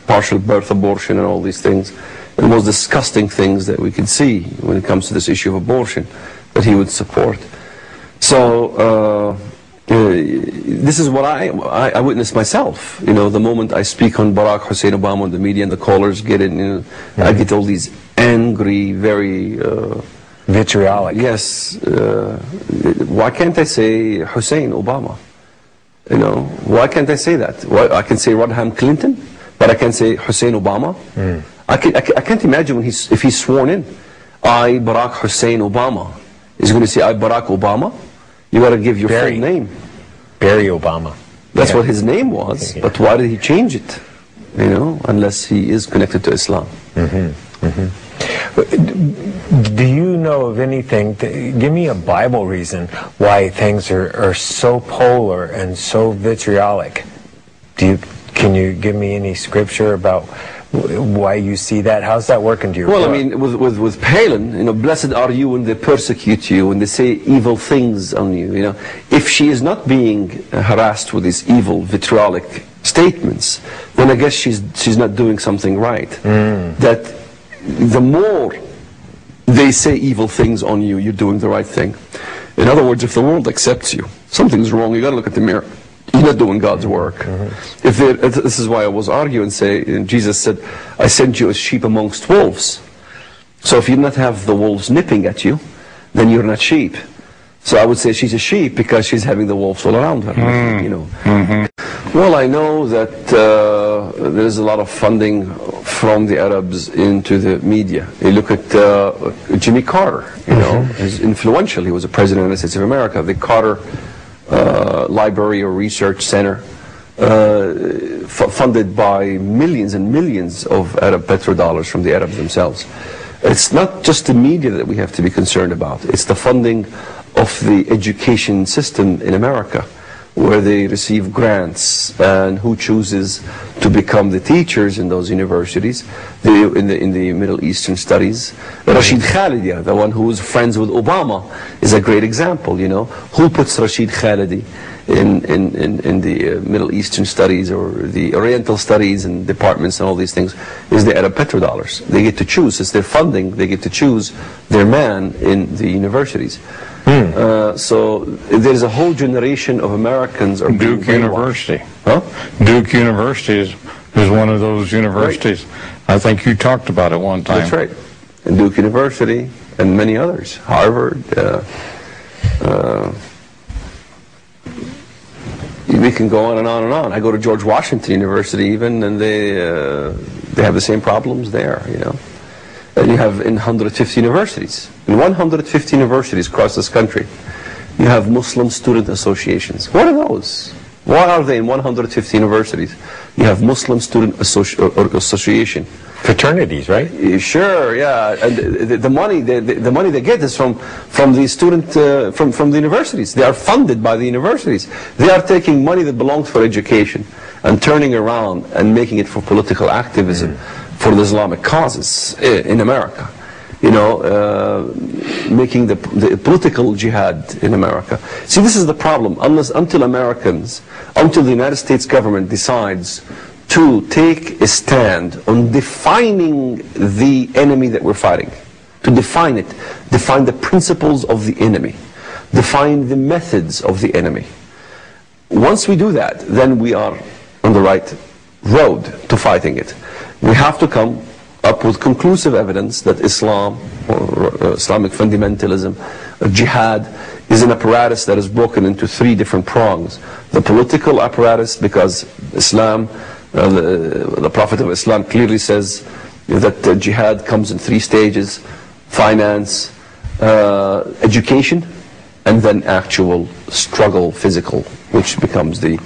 partial birth abortion and all these things, and the most disgusting things that we could see when it comes to this issue of abortion that he would support. So this is what I witnessed myself. You know, the moment I speak on Barack Hussein Obama on the media and the callers get in, you know, I get all these angry, very vitriolic. Yes. Why can't I say Hussein Obama? You know, why can't I say that? Why, I can say Rodham Clinton, but I can't say Hussein Obama. I can't imagine when if he's sworn in, I, Barack Hussein Obama, is going to say I, Barack Obama. You got to give your full name. Barry Obama. That's what his name was, but why did he change it? You know, unless he is connected to Islam. Do you know of anything, give me a Bible reason why things are so polar and so vitriolic. Can you give me any scripture about why you see that? How's that working to your Well, book? I mean, with Palin, you know, blessed are you when they persecute you, when they say evil things on you, you know. If she is not being harassed with these evil, vitriolic statements, then I guess she's not doing something right. That the more they say evil things on you, you're doing the right thing. In other words, if the world accepts you, something's wrong, you got to look at the mirror. You're not doing God's work. This is why I was arguing and say, Jesus said, I sent you as sheep amongst wolves. So if you do not have the wolves nipping at you, then you're not sheep. So I would say she's a sheep because she's having the wolves all around her. You know. Well, I know that there's a lot of funding from the Arabs into the media. You look at Jimmy Carter, you know, is influential. He was a president of the United States of America. The Carter Library or Research Center, funded by millions and millions of Arab petrodollars from the Arabs themselves. It's not just the media that we have to be concerned about. It's the funding of the education system in America, where they receive grants and who chooses to become the teachers in those universities. In the Middle Eastern studies, Rashid Khalidi, the one who was friends with Obama, is a great example. You know, who puts Rashid Khalidi in the Middle Eastern studies or the Oriental studies and departments and all these things is the Arab petrodollars. They get to choose. It's their funding. They get to choose their man in the universities. So there's a whole generation of Americans are Duke University. Huh? Duke University is one of those universities. Right. I think you talked about it one time. That's right. And Duke University and many others. Harvard. We can go on and on and on. I go to George Washington University even, and they have the same problems there, you know. And you have in 150 universities. In 150 universities across this country, you have Muslim student associations. What are those? Why are they in 150 universities? You have Muslim student association. Fraternities, right? Sure, yeah. And the money they get is from the student from the universities. They are funded by the universities. They are taking money that belongs for education and turning around and making it for political activism for the Islamic causes in America. You know, making the political jihad in America. See, this is the problem. Until the United States government decides to take a stand on defining the enemy that we're fighting, to define it, define the principles of the enemy, define the methods of the enemy. Once we do that, then we are on the right road to fighting it. We have to come up with conclusive evidence that Islam, or Islamic fundamentalism, jihad, is an apparatus that is broken into three different prongs. The political apparatus, because Islam, the Prophet of Islam clearly says that jihad comes in three stages: finance, education, and then actual struggle, physical, which becomes the